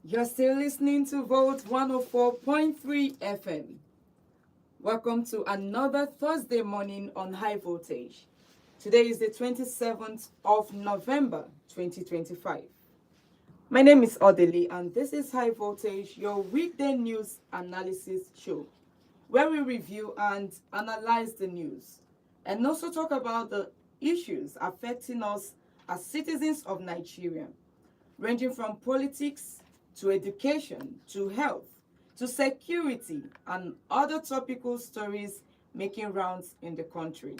You're still listening to Volt 104.3 FM. Welcome to another Thursday morning on High Voltage. Today is the 27th of November 2025. My name is Odeli and this is High Voltage, your weekday news analysis show, where we review and analyze the news and also talk about the issues affecting us as citizens of Nigeria, ranging from politics to education to health to security and other topical stories making rounds in the country.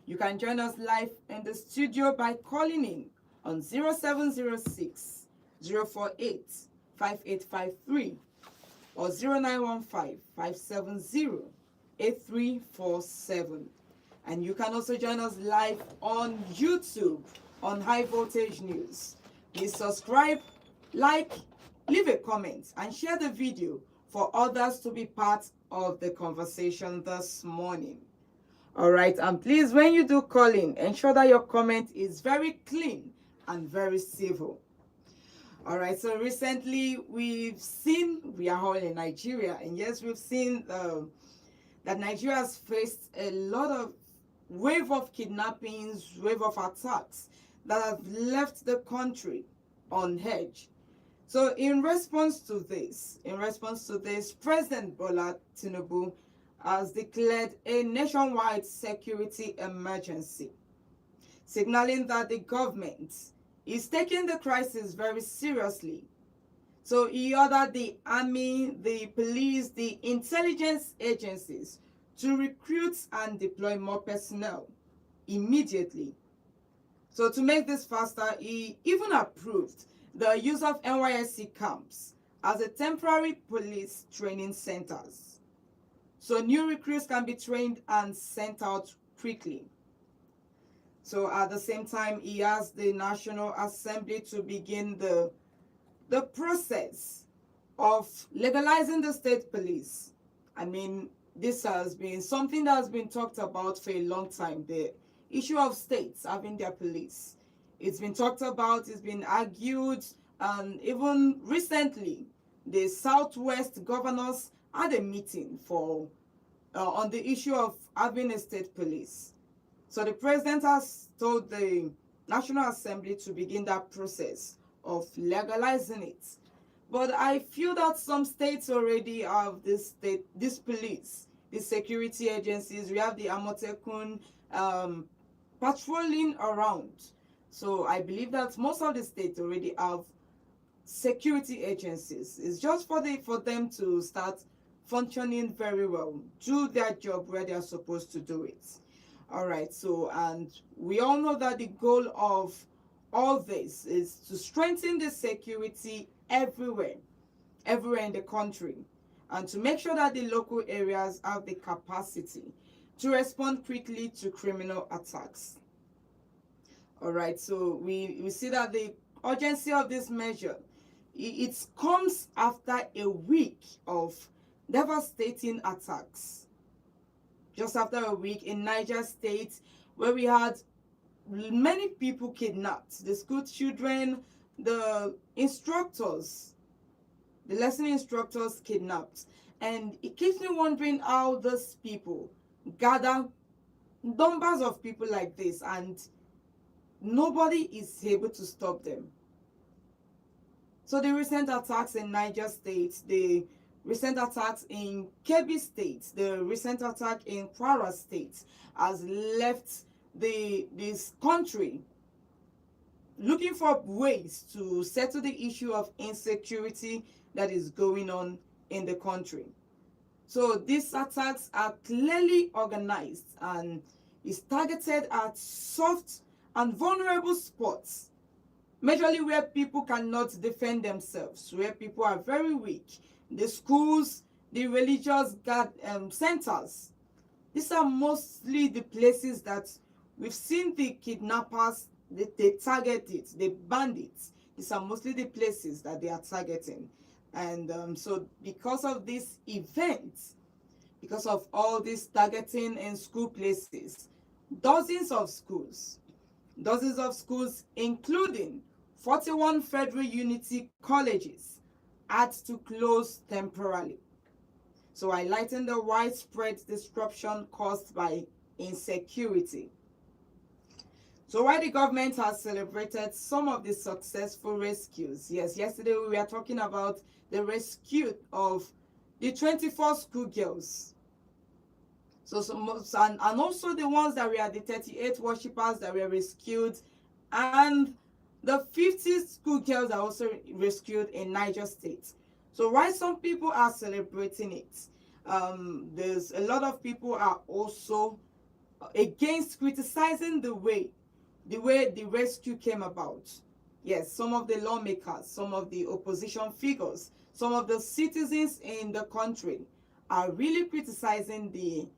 You can join us live in the studio by calling in on 0706 048 5853 or 0915 570 8347. And you can also join us live on YouTube on High Voltage News. Please subscribe, like, leave a comment, and share the video for others to be part of the conversation this morning. All right, and please, when you do call in, ensure that your comment is very clean and very civil. All right, so recently we are all in Nigeria, and yes, we've seen that Nigeria has faced a lot of wave of kidnappings, wave of attacks that have left the country on edge. So in response to this, President Bola Tinubu has declared a nationwide security emergency, signaling that the government is taking the crisis very seriously. So he ordered the army, the police, the intelligence agencies to recruit and deploy more personnel immediately. So to make this faster, he even approved the use of NYSC camps as a temporary police training centers. So new recruits can be trained and sent out quickly. So at the same time, he asked the National Assembly to begin the process of legalizing the state police. I mean, this has been something that has been talked about for a long time, the issue of states having their police. It's been talked about, it's been argued, and even recently, the Southwest governors had a meeting on the issue of having a state police. So the president has told the National Assembly to begin that process of legalizing it. But I feel that some states already have this police, these security agencies. We have the Amotekun patrolling around. So I believe that most of the states already have security agencies. It's just for them to start functioning very well, do their job where they are supposed to do it. All right, so, and we all know that the goal of all this is to strengthen the security everywhere in the country, and to make sure that the local areas have the capacity to respond quickly to criminal attacks. All right, so we see that the urgency of this measure, it comes after a week of devastating attacks. Just after a week in Niger State, where we had many people kidnapped, the school children, the instructors, the lesson instructors kidnapped. And it keeps me wondering how those people gather numbers of people like this and nobody is able to stop them. So the recent attacks in Niger State, the recent attacks in Kebbi State, the recent attack in Kwara State has left this country looking for ways to settle the issue of insecurity that is going on in the country. So these attacks are clearly organized and is targeted at soft and vulnerable spots, majorly where people cannot defend themselves, where people are very weak. The schools, the religious centers. These are mostly the places that we've seen the kidnappers, they target it, the bandits. These are mostly the places that they are targeting. And so because of this event, because of all this targeting in school places, dozens of schools, including 41 federal unity colleges, had to close temporarily. So highlighting the widespread disruption caused by insecurity. So while the government has celebrated some of the successful rescues, yes, yesterday we were talking about the rescue of the 24 schoolgirls. So and also the ones that were the 38 worshippers that were rescued, and the 50 schoolgirls are also rescued in Niger State. So while some people are celebrating it, there's a lot of people are also against criticizing the way the rescue came about. Yes, some of the lawmakers, some of the opposition figures, some of the citizens in the country are really criticizing the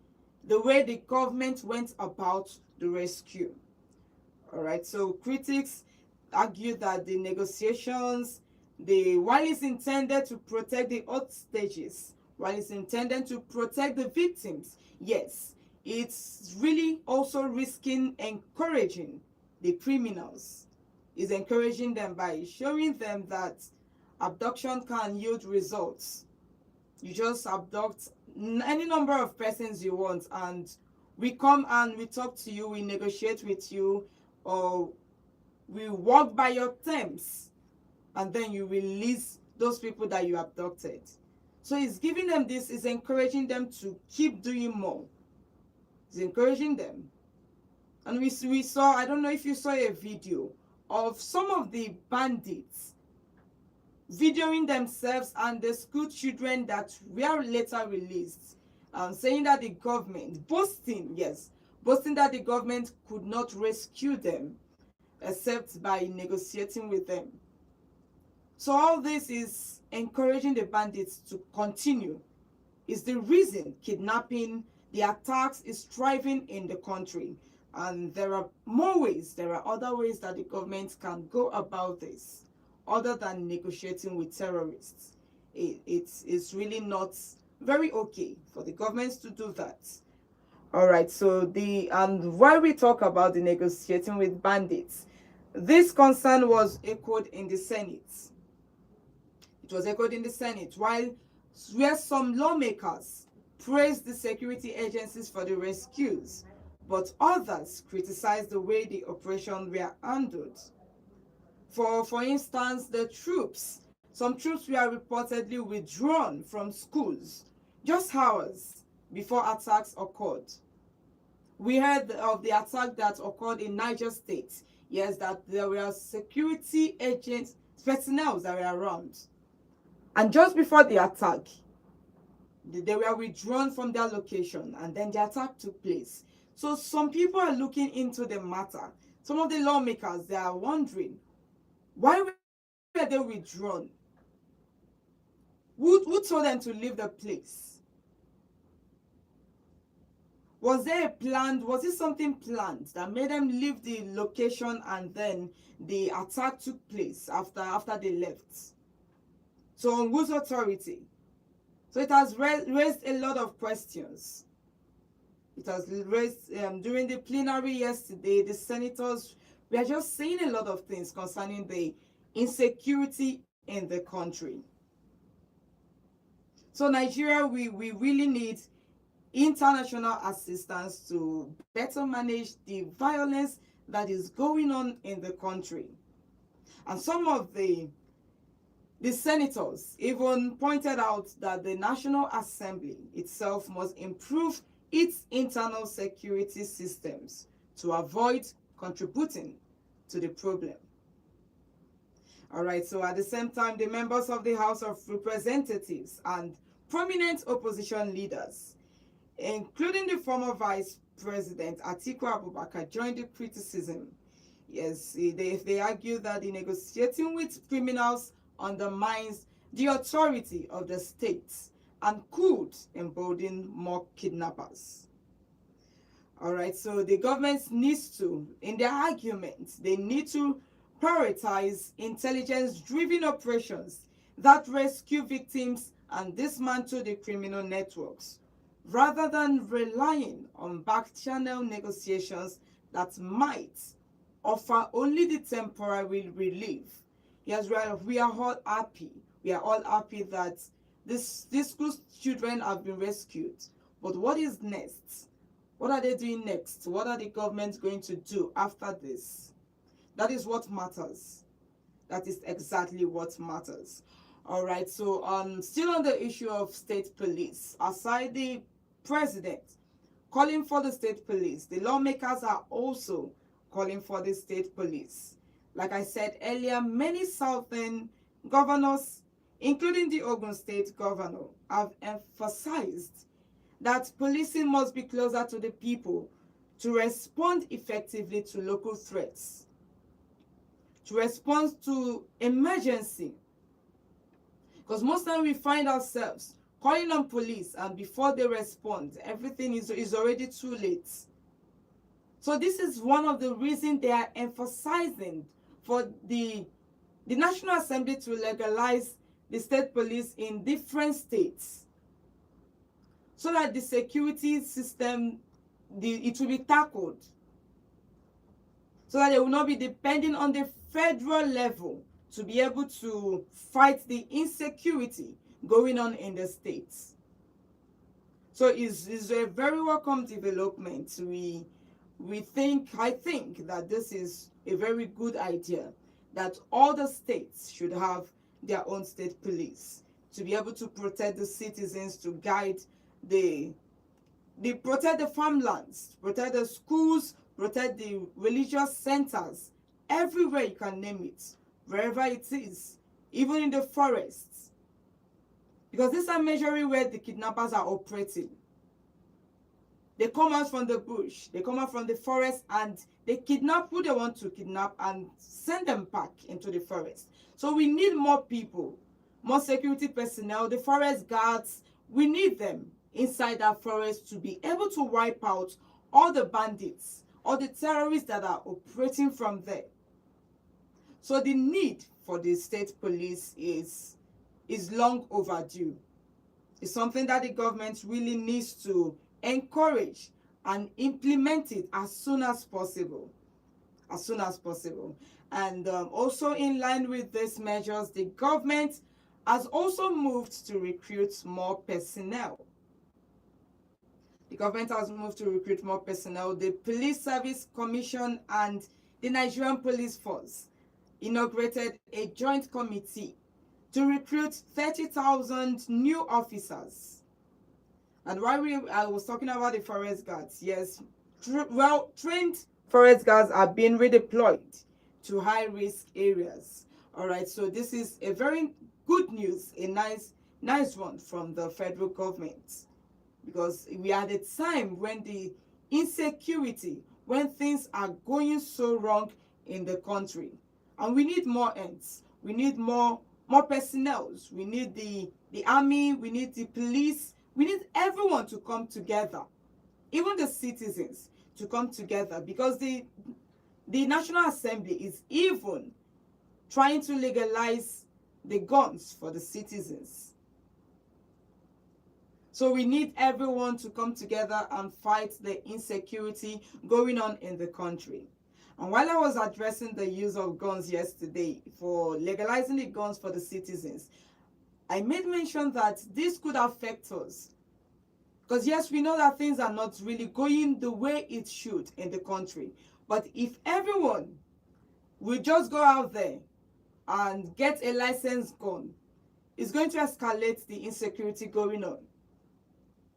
way the government went about the rescue. All right, so critics argue that the negotiations, while it's intended to protect the hostages, while it's intended to protect the victims, yes, it's really also risking encouraging the criminals. Is encouraging them by showing them that abduction can yield results. You just abduct any number of persons you want, and we come and we talk to you, we negotiate with you, or we work by your terms, and then you release those people that you abducted. So it's giving them this, it's encouraging them to keep doing more. It's encouraging them. And we saw, I don't know if you saw a video of some of the bandits videoing themselves and the school children that were later released, saying that the government, boasting that the government could not rescue them except by negotiating with them. So all this is encouraging the bandits to continue. Is the reason kidnapping, the attacks is thriving in the country. And there are more ways, there are other ways that the government can go about this other than negotiating with terrorists. It's really not very okay for the governments to do that. All right, so and while we talk about the negotiating with bandits, this concern was echoed in the Senate. It was echoed in the Senate, where some lawmakers praised the security agencies for the rescues, but others criticized the way the operation were handled. For instance, some troops were reportedly withdrawn from schools just hours before attacks occurred. We heard of the attack that occurred in Niger State. Yes, that there were security agents, personnel that were around. And just before the attack, they were withdrawn from their location, and then the attack took place. So some people are looking into the matter. Some of the lawmakers, they are wondering, why were they withdrawn? Who told them to leave the place? Was it something planned that made them leave the location and then the attack took place after they left? So on whose authority? So it has raised a lot of questions. It has raised, during the plenary yesterday, the senators were just saying a lot of things concerning the insecurity in the country. So Nigeria, we really need international assistance to better manage the violence that is going on in the country. And some of the senators even pointed out that the National Assembly itself must improve its internal security systems to avoid contributing to the problem. All right, so at the same time, the members of the House of Representatives and prominent opposition leaders, including the former Vice President Atiku Abubakar, joined the criticism. Yes, they argue that the negotiating with criminals undermines the authority of the states and could embolden more kidnappers. All right, so the government needs to, in their arguments, they need to prioritize intelligence-driven operations that rescue victims and dismantle the criminal networks, rather than relying on back-channel negotiations that might offer only the temporary relief. Yes, we are all happy. We are all happy that these school children have been rescued. But what is next? What are they doing next? What are the government going to do after this? That is what matters. That is exactly what matters. All right, so still on the issue of state police, aside the president calling for the state police, the lawmakers are also calling for the state police. Like I said earlier, many southern governors, including the Ogun State governor, have emphasized that policing must be closer to the people to respond effectively to local threats, to respond to emergency. Because most times we find ourselves calling on police, and before they respond, everything is already too late. So this is one of the reasons they are emphasizing for the National Assembly to legalize the state police in different states, so that the security system, it will be tackled, so that they will not be depending on the federal level to be able to fight the insecurity going on in the states. So it's a very welcome development. I think that this is a very good idea, that all the states should have their own state police to be able to protect the citizens, to guide protect the farmlands, protect the schools, protect the religious centers, everywhere you can name it, wherever it is, even in the forests. Because these are majorly where the kidnappers are operating. They come out from the bush, they come out from the forest, and they kidnap who they want to kidnap and send them back into the forest. So we need more people, more security personnel, the forest guards. We need them inside that forest to be able to wipe out all the bandits, all the terrorists that are operating from there. So the need for the state police is long overdue. It's something that the government really needs to encourage and implement it as soon as possible. As soon as possible. And also in line with these measures, the government has also moved to recruit more personnel. The government has moved to recruit more personnel. The Police Service Commission and the Nigerian Police Force inaugurated a joint committee to recruit 30,000 new officers. And while I was talking about the forest guards, yes, trained forest guards are being redeployed to high-risk areas. All right, so this is a very good news, a nice one from the federal government, because we are at a time when the insecurity, when things are going so wrong in the country, and we need more ends. We need more personnel. We need the army. We need the police. We need everyone to come together, even the citizens to come together, because the National Assembly is even trying to legalize the guns for the citizens. So we need everyone to come together and fight the insecurity going on in the country. And while I was addressing the use of guns yesterday for legalizing the guns for the citizens, I made mention that this could affect us. Because yes, we know that things are not really going the way it should in the country. But if everyone will just go out there and get a licensed gun, it's going to escalate the insecurity going on.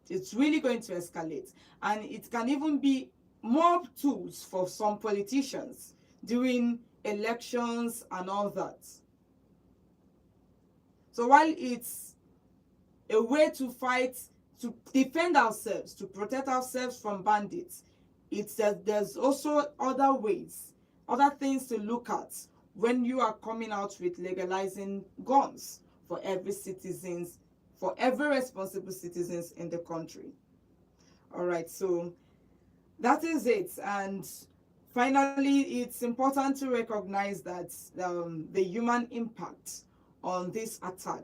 It's really going to escalate. And it can even be more tools for some politicians during elections and all that. So while it's a way to fight, to defend ourselves, to protect ourselves from bandits, there's also other ways, other things to look at when you are coming out with legalizing guns for every citizens, for every responsible citizens in the country. All right, so that is it. And finally, it's important to recognize that the human impact on this attack.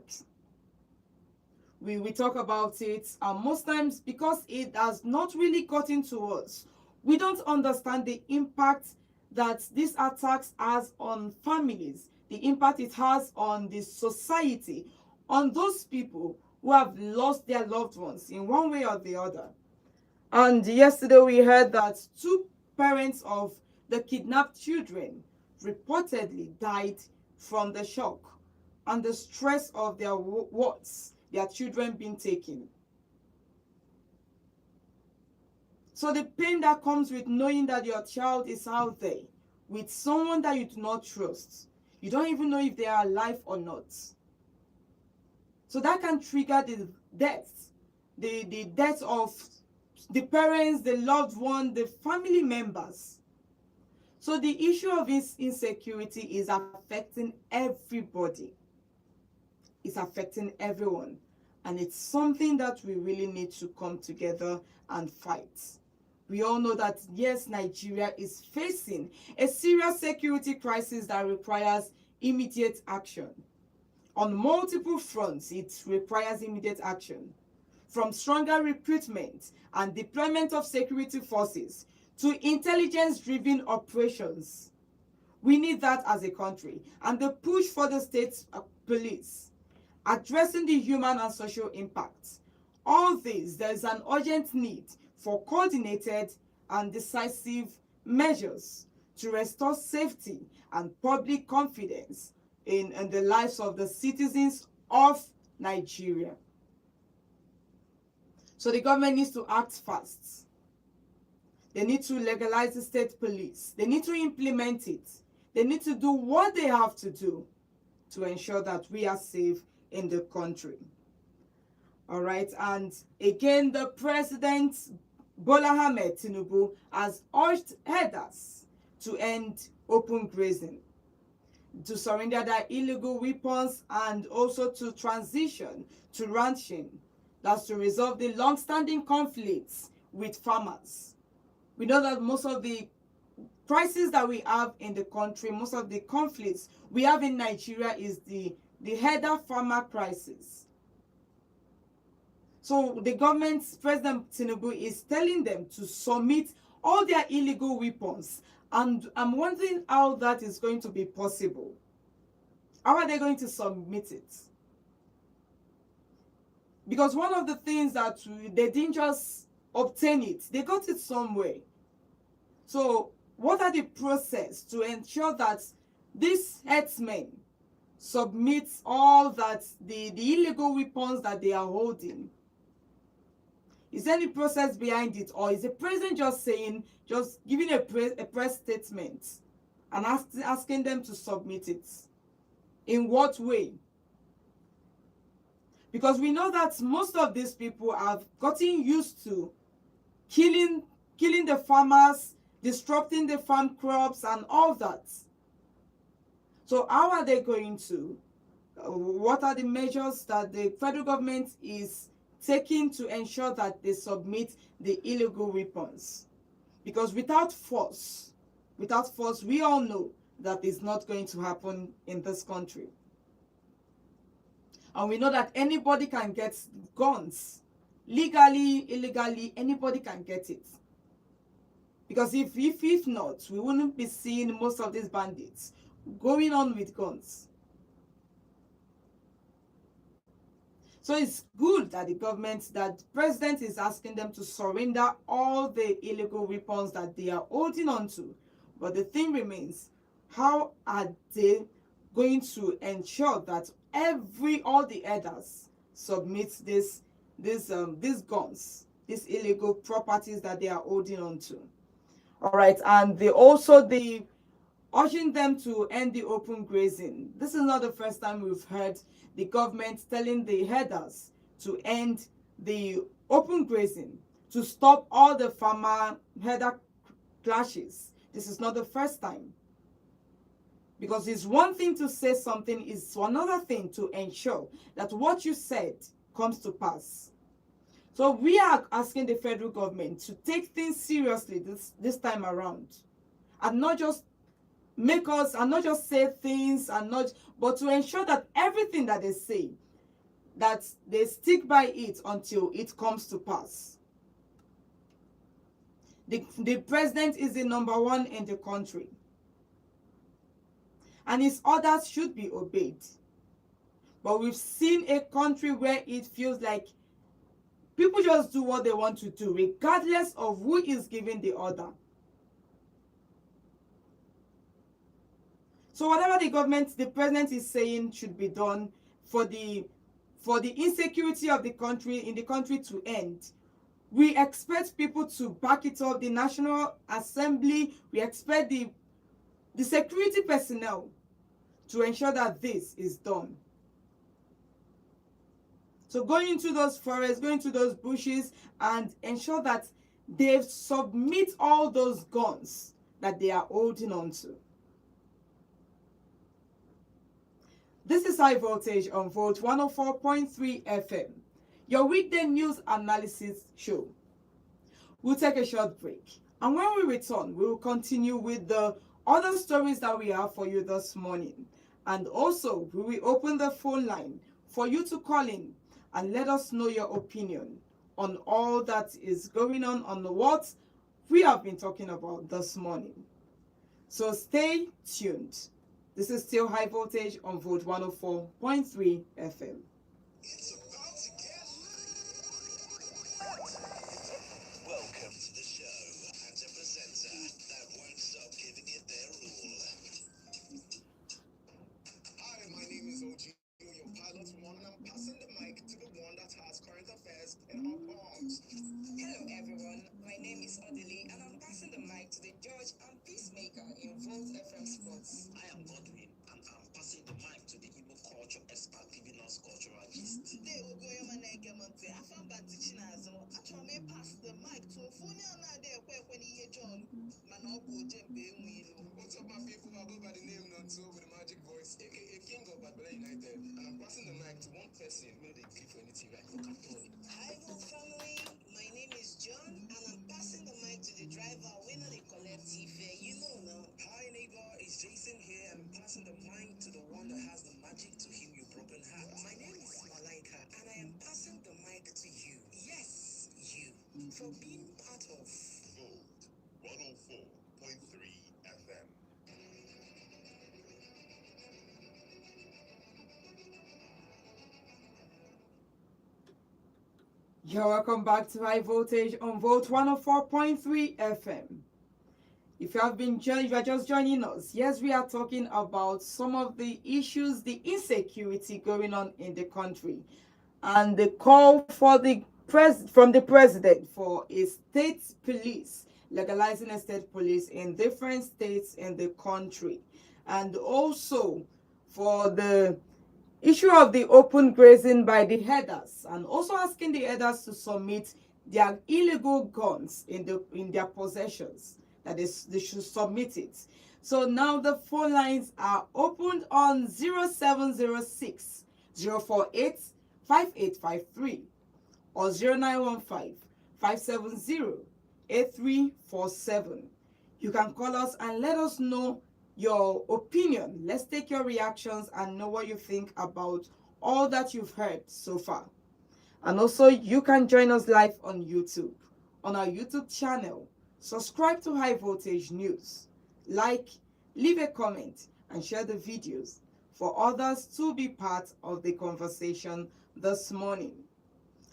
We talk about it most times because it has not really gotten to us. We don't understand the impact that these attacks has on families, the impact it has on the society, on those people who have lost their loved ones in one way or the other. And yesterday we heard that two parents of the kidnapped children reportedly died from the shock and the stress of their wards, their children being taken. So the pain that comes with knowing that your child is out there with someone that you do not trust, you don't even know if they are alive or not. So that can trigger the death, the death of the parents, the loved one, the family members. So the issue of this insecurity is affecting everybody. It's affecting everyone. And it's something that we really need to come together and fight. We all know that, yes, Nigeria is facing a serious security crisis that requires immediate action. On multiple fronts, it requires immediate action. From stronger recruitment and deployment of security forces to intelligence-driven operations. We need that as a country. And the push for the state police, addressing the human and social impacts. All this, there is an urgent need for coordinated and decisive measures to restore safety and public confidence in the lives of the citizens of Nigeria. So the government needs to act fast. They need to legalize the state police. They need to implement it. They need to do what they have to do to ensure that we are safe in the country. All right, and again, the President Bola Ahmed Tinubu has urged herders to end open grazing, to surrender their illegal weapons, and also to transition to ranching. That's to resolve the long-standing conflicts with farmers. We know that most of the crises that we have in the country, most of the conflicts we have in Nigeria is the herder-farmer crisis. So the government, President Tinubu, is telling them to submit all their illegal weapons. And I'm wondering how that is going to be possible. How are they going to submit it? Because one of the things that they didn't just obtain it, they got it somewhere. So what are the process to ensure that these herdsmen submit all that, the illegal weapons that they are holding? Is there any process behind it, or is the president just saying, just giving a press statement and asking them to submit it? In what way? Because we know that most of these people have gotten used to killing the farmers, disrupting the farm crops and all that. So how are they going to? What are the measures that the federal government is taking to ensure that they submit the illegal weapons? Because without force, we all know that is not going to happen in this country. And we know that anybody can get guns. Legally, illegally, anybody can get it. Because if not, we wouldn't be seeing most of these bandits going on with guns. So it's good that the president is asking them to surrender all the illegal weapons that they are holding on to. But the thing remains, how are they going to ensure that all the herders submit these guns, these illegal properties that they are holding on to? All right, and they urging them to end the open grazing. This is not the first time we've heard the government telling the herders to end the open grazing, to stop all the farmer-herder clashes. This is not the first time. Because it's one thing to say something, it's another thing to ensure that what you said comes to pass. So we are asking the federal government to take things seriously this time around, and not just say things but to ensure that everything that they say, that they stick by it until it comes to pass. The president is the number one in the country. and his orders should be obeyed. But we've seen a country where it feels like people just do what they want to do, regardless of who is giving the order. So whatever the government, the president is saying should be done for the insecurity of the country, in the country, to end, we expect people to back it up. The National Assembly, we expect the security personnel to ensure that this is done. So going into those forests, going to those bushes, and ensure that they submit all those guns that they are holding on to. This is High Voltage on Volt 104.3 FM, your weekday news analysis show. We'll take a short break, and when we return, we will continue with the other stories that we have for you this morning. And also, we will open the phone line for you to call in and let us know your opinion on all that is going on what we have been talking about this morning. So stay tuned. This is still High Voltage on Volt 104.3 FM. It's about to get welcome to the show, and a presenter that won't stop giving it their all. Hi, my name is OG, your pilot one, and I'm passing the mic to the one that has current affairs in her palms. Hello everyone, my name is Odili and I'm passing the mic to the judge and peacemaker in Volt FM Sports. I am Godwin, and I'm passing the mic to the Igbo culture expert giving us cultural gist. Today we're going to make a monte. I found that Chinazo. I try to pass the mic to a phone and I dare when he John. Manobo Jembe. What's up, my people? I go by the name Nonso with the magic voice, aka King of Badbella United, and I'm passing the mic to one person who they give for anything right for Capone. Hi Volt family, my name is John and I'm passing the mic to the driver when they collect fare. You know now. Hi neighbor, it's Jason here, and I'm passing the mic to the one that has the magic to heal your broken heart. My name is Malaika and I am passing the mic to you. Yes, you. For being part of Volt 104.3 FM. You're welcome back to High Voltage on Volt 104.3 FM. If you are just joining us, yes, we are talking about some of the issues, the insecurity going on in the country, and the call for from the president for a state police, legalizing a state police in different states in the country, and also for the issue of the open grazing by the herders, and also asking the herders to submit their illegal guns in their possessions, that they should submit it. So now the phone lines are opened on 0706 048 5853 or 0915 570 8347. You can call us and let us know your opinion. Let's take your reactions and know what you think about all that you've heard so far. And also, you can join us live on YouTube, on our YouTube channel. Subscribe to High Voltage News, like, leave a comment, and share the videos for others to be part of the conversation this morning.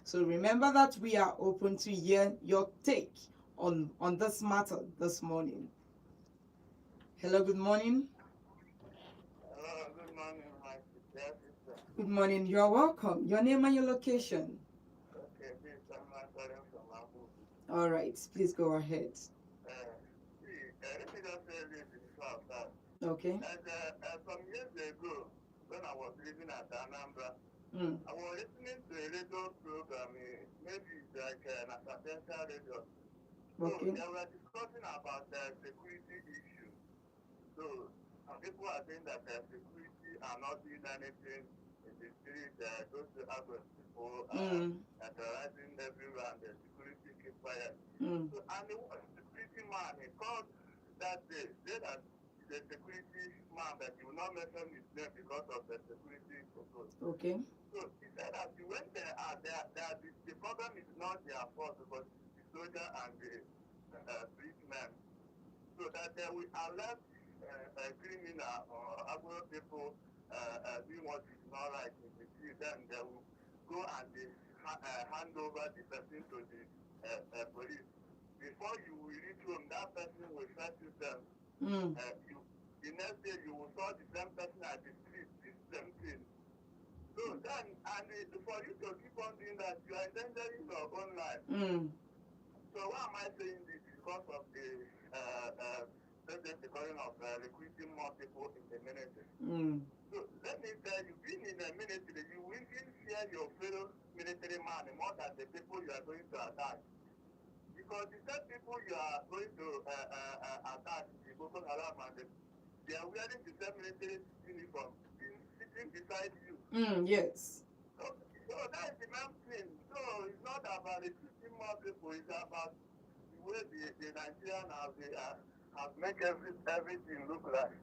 So remember that we are open to hear your take on this matter this morning. Hello, good morning. Hello, good morning, my sister. Good morning, you're welcome. Your name and your location. Okay, this is Salman calling from Abu. All right, please go ahead. Let me just say this before I start. Okay. Some years ago, when I was living at Anambra, Mm. I was listening to a radio program, maybe it's like an accidental radio. So Okay. they were discussing about the security issue. So some people are saying that the security are not doing anything in the street. Those who have people are terrorizing everywhere, and the security keep quiet. Mm. So, and the security man, he called that day, said that the security man, that he will not mention his name because of the security purpose. Okay. So he said that when the problem is not their fault, because the soldier and the policemen, so that they will alert criminal or Agro people doing what is not right in the street, then they will go and they hand over the person to the police. Before you will reach home, that person will settle them. The next day you will saw the same person at the street, this same thing. So then, and for you to keep on doing that, you are endangering your own life. So why am I saying this? Because of the president calling of recruiting more people in the military. So let me tell you, being in the military, you will even fear your fellow military man more than the people you are going to attack. Because the same people you are going to attack, the Boko Haram, and they are wearing the same military uniform, sitting beside you. Yes. So that is the main thing. So it's not about recruiting more people, it's about the way the Nigerian have made everything look like.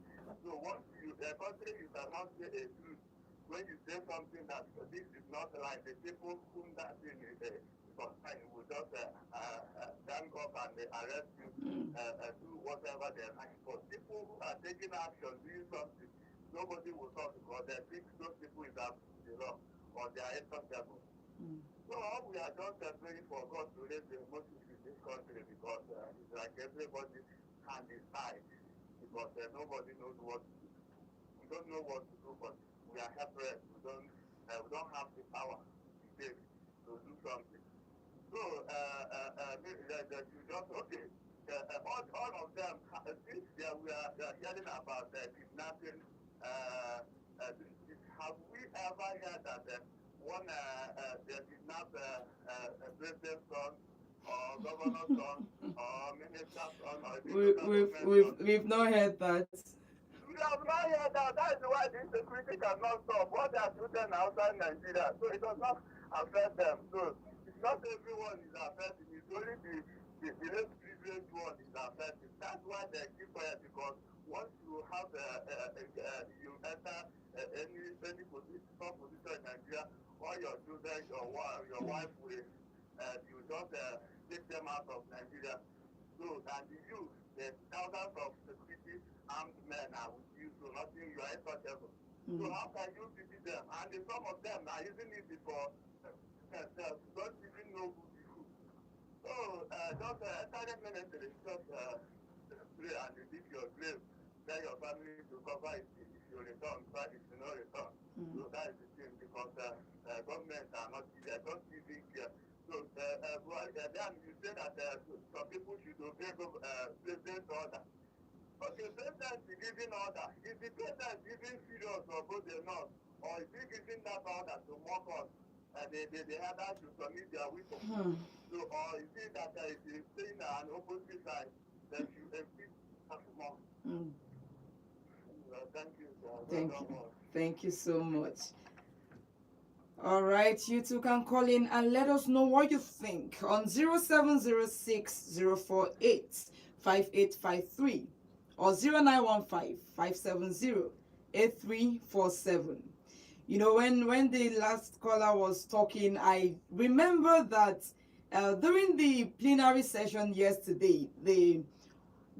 So once the country is not say a truth, when you say something that this is not like the people whom that thing is concerned will just gang up and they arrest you, do whatever they like. But people who are taking action, doing something, nobody will talk because they think those people is up to the law or they are accountable. So all we are just praying for God to raise the emotions in this country because it's like everybody's hand is tied because nobody knows what to do. We don't know what to do, but we are helpless. We don't have the power to do something. So you just okay. All of them, since we are hearing about kidnapping, have we ever heard that one they kidnap president's son or governor's son or minister's son or we've not heard that. We have not heard that. That is why this security cannot stop. What they are doing outside Nigeria, so it does not affect them. So it's not everyone is affected. It's only the less privileged one is affected. That's why they keep quiet because once you have you enter any position in Nigeria, all your children, your wife will you just take them out of Nigeria. So and the youth, the thousands of security armed men are with you, so nothing you are untouchable. So how can you defeat them? And some of them are using it for themselves, don't even know who is who. So just enter the military, just pray and leave your grave. Tell your family to cover it if you return, but if you not return. So that is the thing because government are not don't even care. So then you say that some people should obey president's order. Okay, president is giving order. Is the president giving serious or both the not? Or is he giving that order to mock us? They had to submit their weapons. So, or is it that it is saying an opposite side that you exist as more? Thank you, sir. Thank you so much. All right, you two can call in and let us know what you think on 0706 048 5853 or 0915 570 8347. You know, when the last caller was talking, I remember that during the plenary session yesterday, the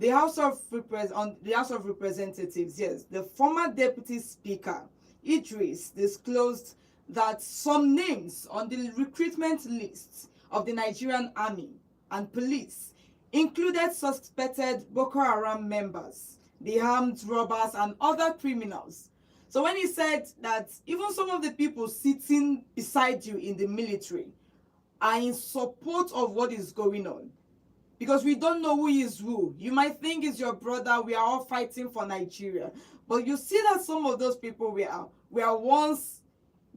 House of Representatives, yes, the former Deputy Speaker Idris disclosed that some names on the recruitment lists of the Nigerian Army and police included suspected Boko Haram members, the armed robbers, and other criminals. So when he said that even some of the people sitting beside you in the military are in support of what is going on, because we don't know who is who. You might think it's your brother, we are all fighting for Nigeria. But you see that some of those people were once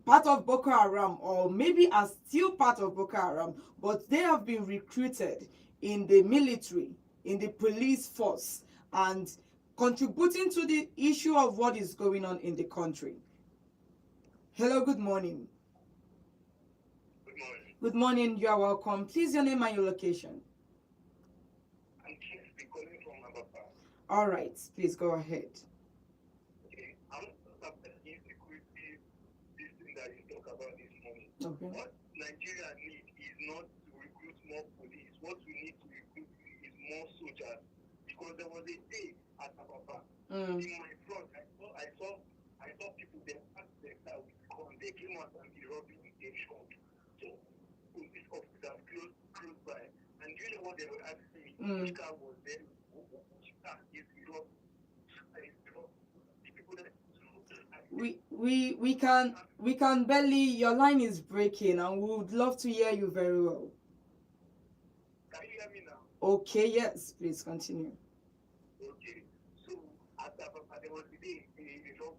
part of Boko Haram, or maybe are still part of Boko Haram, but they have been recruited in the military, in the police force, and contributing to the issue of what is going on in the country. Hello, good morning. Good morning. Good morning, you are welcome. Please, your name and your location. I'm Kingsley calling from Ababa. All right, please go ahead. Okay, I'm not about the insecurity, this thing that you talk about this morning. Okay. What Nigeria needs is not to recruit more police. What we need to recruit is more soldiers. Because there was a day at Apapa. Mm. In my front, I saw people there at the car with gun. They came out and be robbing a shop. So police officers close by. And you know what they were asking me? Which car was there? Which car is the rob? The people that We can barely, your line is breaking and we would love to hear you very well. can you hear me now? Okay, yes, please continue. Okay. So at Apapa, there was the day people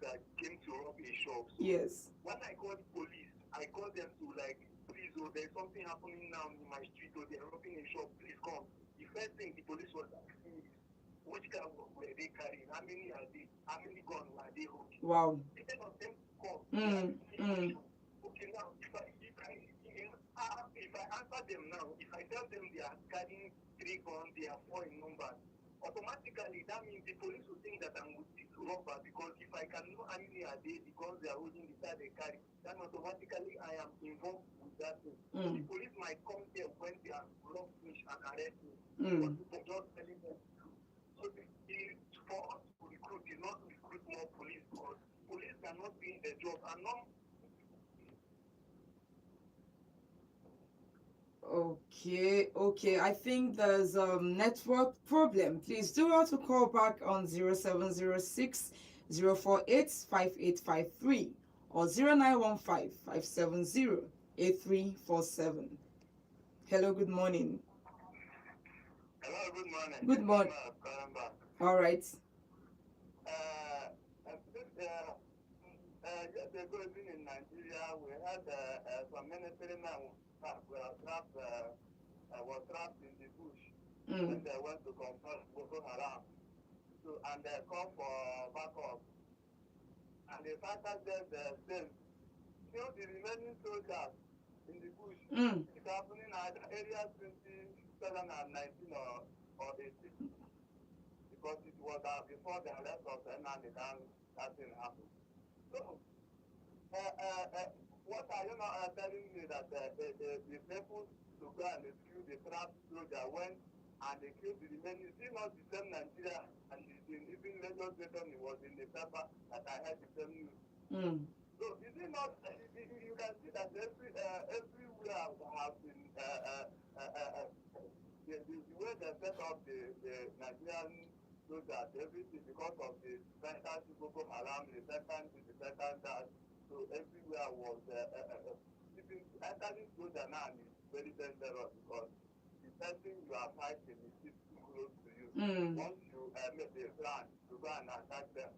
that came to rob a shop. So Yes. when I called police, I called them to like, please, oh, there's something happening now in my street, or they're robbing a shop, please come. The first thing the police was asking me is, which car were they carrying? How many are they? How many guns were they holding? Wow. Instead of them come, okay, now if I answer them now, if I tell them they are carrying 3 guns, they are 4 in number, automatically that means the police will think that I'm with this robber, because if I can know how many are they, the guns they are holding, the car they carry, then automatically I am involved with that thing. So the police might come there when they are robbed finish and arrest me. But for just telling them to do. So for us to recruit is not to recruit more police, because police cannot be in the job and not. Okay. I think there's a network problem. Please do want to call back on 0706 048 5853 or 0915 570 8347. Hello, good morning. Hello, good morning. Good morning. All right. Just ago in Nigeria, we had some military men were trapped in the bush when they went to confront Boko Haram. So, and they called for backup. And the fighters said, you know, the remaining soldiers in the bush, it's happening at area 2019 or 18. Because it was before the arrest of Nnamdi Kanu, that thing happened. So, what are you now telling me that the people to go and rescue the trapped soldier went and they killed the remaining? Is it not the same Nigeria? And even Lagos Station, it was in the paper that I had the same news. So, is it not? You can see that everywhere have been the way they set up the Nigerian soldiers, everything because of the sentence to Boko Haram, the sentence to the sentence that. So everywhere was even entering soldier now is very dangerous, because the person you are fighting is too close to you. Once you make a plan to go and attack them,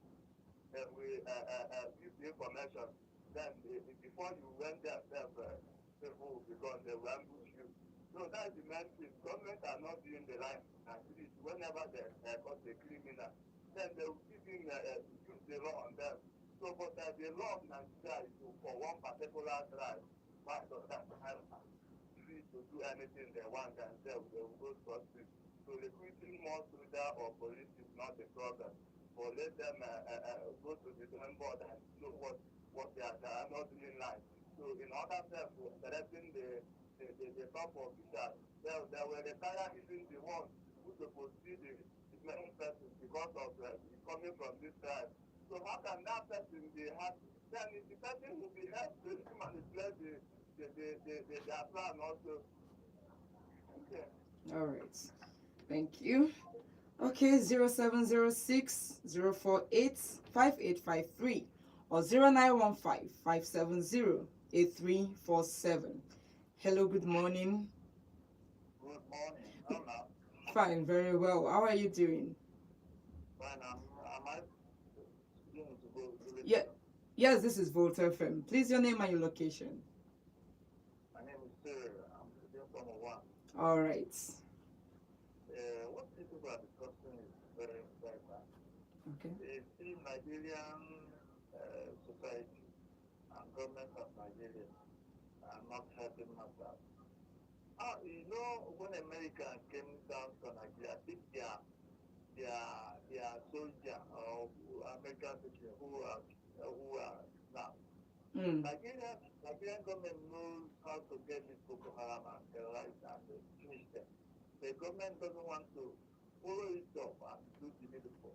then we give the information. Then before you went there, people because they will ambush you. So that's the main thing. Government are not doing the right activity. Whenever they caught a criminal, then they will give him use the law on them. So, but the law of Nigeria is for one particular tribe. Why does that tribe free to do anything they want and they will go to it? So recruiting more soldiers or police is not a problem. But let them go to the drawing board and know what they are not doing right. So in order to selecting the top officials, they will retire even the ones who supposed to be the main person because of coming from this tribe. So how can that person be happy? Then the person will be helped to manipulate their plan also. Okay. All right. Thank you. Okay, 0706 048 5853 or 0915 570 8347. Hello, good morning. Good morning. Hello. Fine, very well. How are you doing? Fine. Am I going to go to the Yes, this is Volta FM. Please, your name and your location. My name is Sir. I'm from Owan. All right. What people are discussing is very important. Okay. The Nigerian society and government of Nigeria are not helping matters. You know, when America came down to Nigeria, I think their soldier or American people who are now. Nigerian government knows how to get this Boko Haram and terrorists and finish them. The government doesn't want to follow it up and do the needful.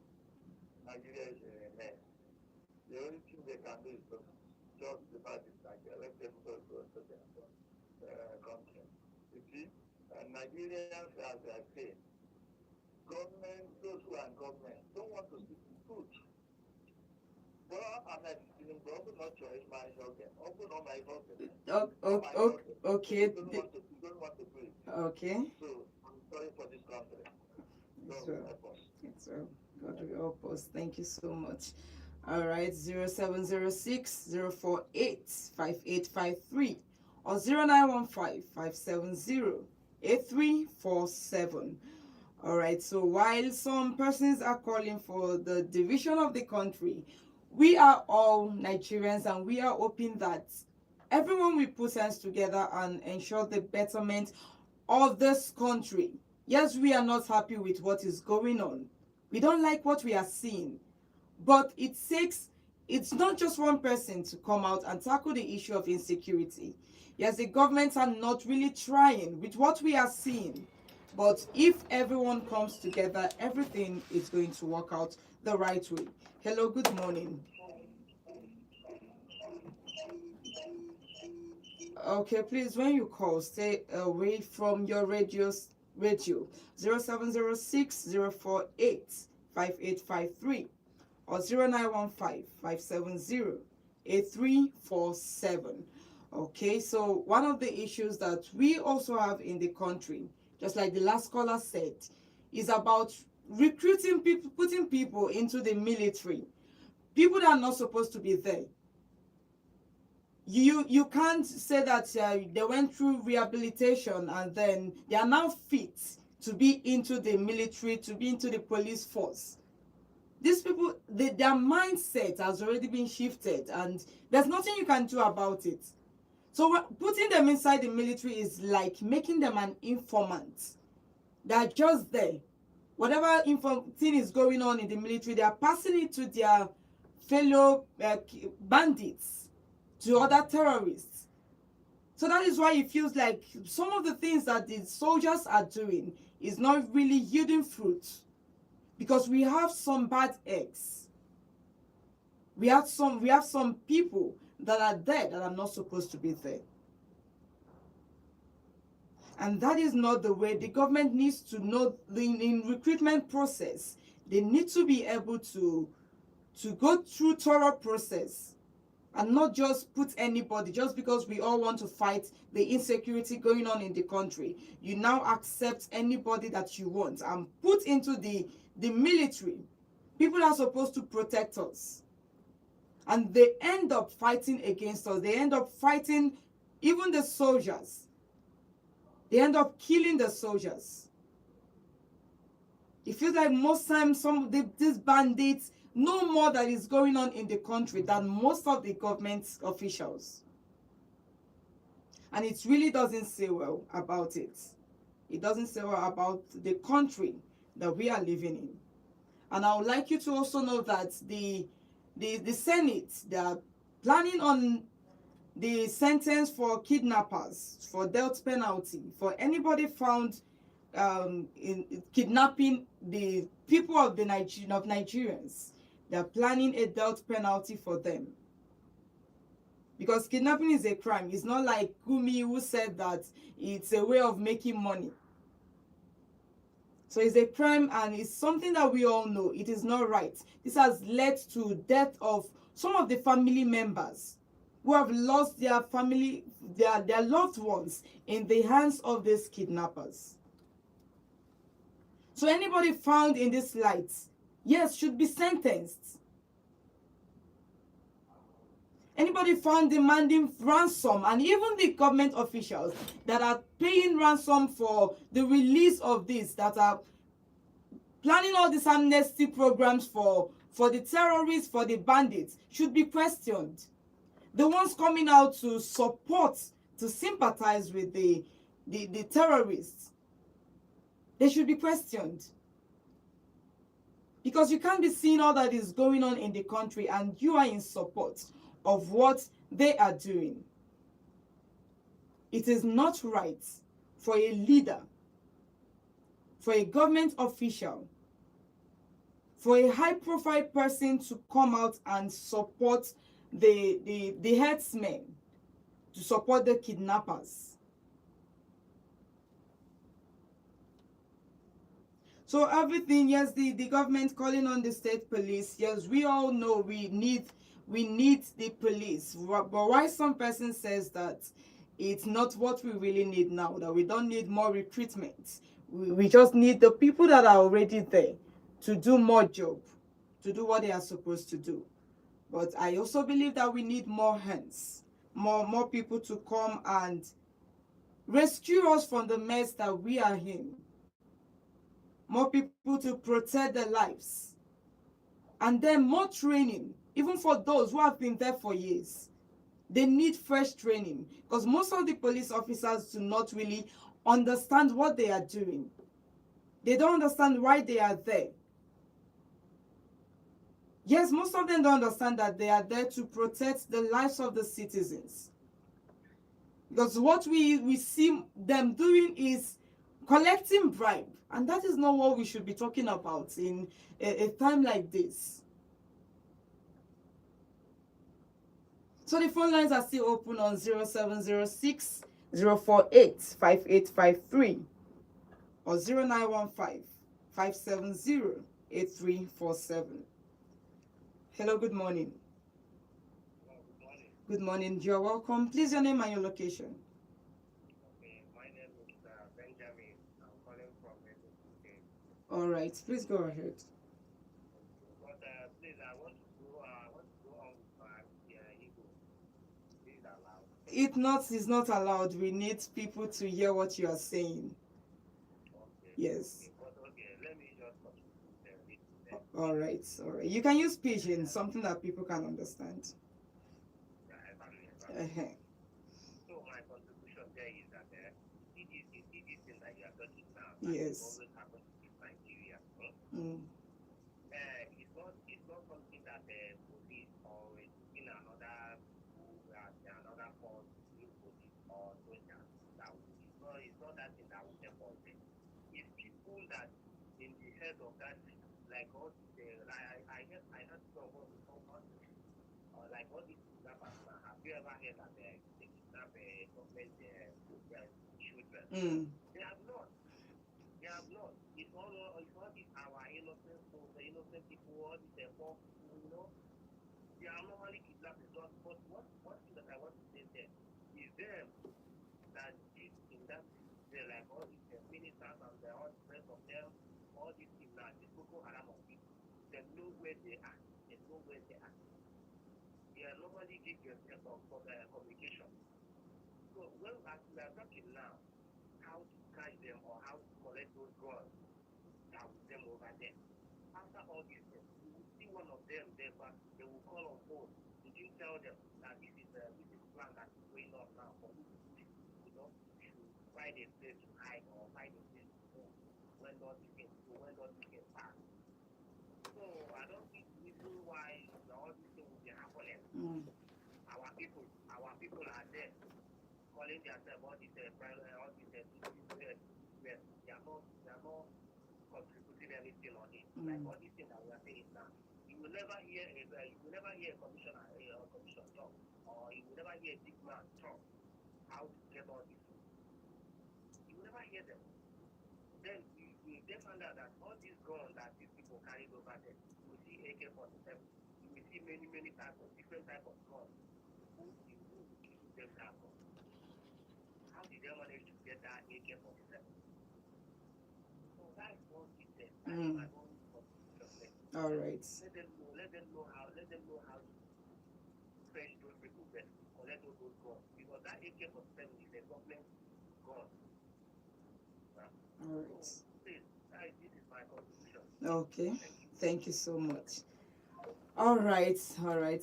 Nigeria is a mess. The only thing they can do is to just the parties like let everybody go to their country. You see, Nigerians, as I say, government, those who are in government, don't want to see the truth. Well, I'm not choice, my okay. Open on my Okay. You don't want to do it. Okay. So, I'm sorry for this country. It's So, well. help us. It's well. God will help us. Thank you so much. All right, 0706 048 5853 or 0915 570 8347. All right, so while some persons are calling for the division of the country, we are all Nigerians and we are hoping that everyone will put hands together and ensure the betterment of this country. Yes, we are not happy with what is going on. We don't like what we are seeing. But it's not just one person to come out and tackle the issue of insecurity. Yes, the governments are not really trying with what we are seeing. But if everyone comes together, everything is going to work out the right way. Hello, good morning. Okay, please, when you call, stay away from your radio 0706 048 5853 or 0915 570 8347. Okay, so one of the issues that we also have in the country, just like the last caller said, is about recruiting people, putting people into the military. People that are not supposed to be there. You can't say that they went through rehabilitation and then they are now fit to be into the military, to be into the police force. These people, their mindset has already been shifted and there's nothing you can do about it. So putting them inside the military is like making them an informant. They're just there. Whatever thing is going on in the military, they are passing it to their fellow bandits, to other terrorists. So that is why it feels like some of the things that the soldiers are doing is not really yielding fruit. Because we have some bad eggs. We have some people that are there that are not supposed to be there. And that is not the way. The government needs to know in recruitment process. They need to be able to go through thorough process and not just put anybody just because we all want to fight the insecurity going on in the country. You now accept anybody that you want and put into the military. People are supposed to protect us. And they end up fighting against us. They end up fighting even the soldiers. They end up killing the soldiers. It feels like most times these bandits know more that is going on in the country than most of the government officials. And it really doesn't say well about it. It doesn't say well about the country that we are living in. And I would like you to also know that the Senate, they are planning on the sentence for kidnappers, for death penalty, for anybody found in kidnapping the people of Nigerians. They are planning a death penalty for them. Because kidnapping is a crime. It's not like Gumi who said that it's a way of making money. So it's a crime and it's something that we all know. It is not right. This has led to death of some of the family members who have lost their family, their loved ones in the hands of these kidnappers. So anybody found in this light, yes, should be sentenced. Anybody found demanding ransom, and even the government officials that are paying ransom for the release of this, that are planning all these amnesty programs for the terrorists, for the bandits, should be questioned. The ones coming out to support, to sympathize with the terrorists, they should be questioned. Because you can't be seeing all that is going on in the country and you are in support of what they are doing. It is not right for a leader, for a government official, for a high-profile person to come out and support the herdsmen, to support the kidnappers. So everything, yes, the government calling on the state police, yes, we all know we need the police. But why some person says that it's not what we really need now, that we don't need more recruitment. We just need the people that are already there to do more job, to do what they are supposed to do. But I also believe that we need more hands, more people to come and rescue us from the mess that we are in. More people to protect their lives. And then more training, even for those who have been there for years. They need fresh training because most of the police officers do not really understand what they are doing. They don't understand why they are there. Yes, most of them don't understand that they are there to protect the lives of the citizens. Because what we see them doing is collecting bribe. And that is not what we should be talking about in a time like this. So the phone lines are still open on 0706 048 5853 or 0915 570 8347. Hello, good morning. Good morning. Good morning. You're welcome. Please, your name and your location. Okay, my name is Benjamin. I'm calling from Edo State. All right, please go ahead. But please, I want to go on with my ego. Please allow. It's not allowed. We need people to hear what you are saying. Okay. Yes. Okay, but okay, let me just contribute a little bit. All right. You can use pidgin, something that people can understand. Uh-huh. So my contribution there is that this thing that you are talking now, Yes. always happens in Nigeria. Mm. It's not something that police or in another force, police or soldiers that it's not that thing that will help us. It's people that in the head of that, like all I heard someone like all these kidnappers. Have you ever heard that they kidnap government children? They have not. It's all these our innocent souls, the innocent people, all these poor people, they are normally kidnapped. But what thing that I want to say there is them that is in that there, like all these ministers and all the rest of them, all these things now, the Boko Haram of people, they know where they are. They know where they are. They are normally give themselves for communication. So when we are talking now, how to catch them or how to collect those guns that with them over there. After all this, you will see one of them there, but they will call on phone. Did you tell them that this is plan that is going on now for you to find a place to hide or find a place to go when all this can pass. So I don't think the reason why all these things will be happening. Our people are there calling themselves all these they are not contributing anything on it. Like all these things that we are saying now. You will never hear a commissioner talk, or you will never hear a big man talk how to get all this. You will never hear them. Then you find out that all these guns that these people carried over there, you will see AK-47, you will see many types of different types of guns. Who will give them that gun? How did they manage to get that AK-47? So that's what it is. That's my own contribution. All right. Let them know how to fetch those people and collect all those guns. Because that AK-47 is a government gun. All right. So, please, this is my contribution. Okay. Thank you so much. All right.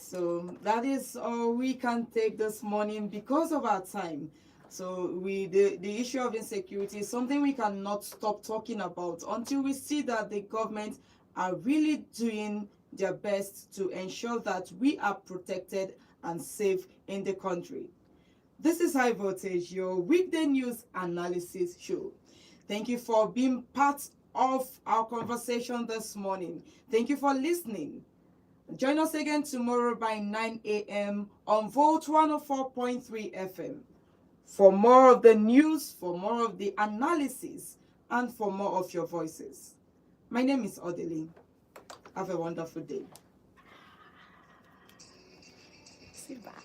So that is all we can take this morning because of our time. So the issue of insecurity is something we cannot stop talking about until we see that the government are really doing their best to ensure that we are protected and safe in the country. This is High Voltage, your weekday news analysis show. Thank you for being part of our conversation this morning. Thank you for listening. Join us again tomorrow by 9 a.m. on Volt 104.3 FM for more of the news, for more of the analysis, and for more of your voices. My name is Odili. Have a wonderful day. Sit back.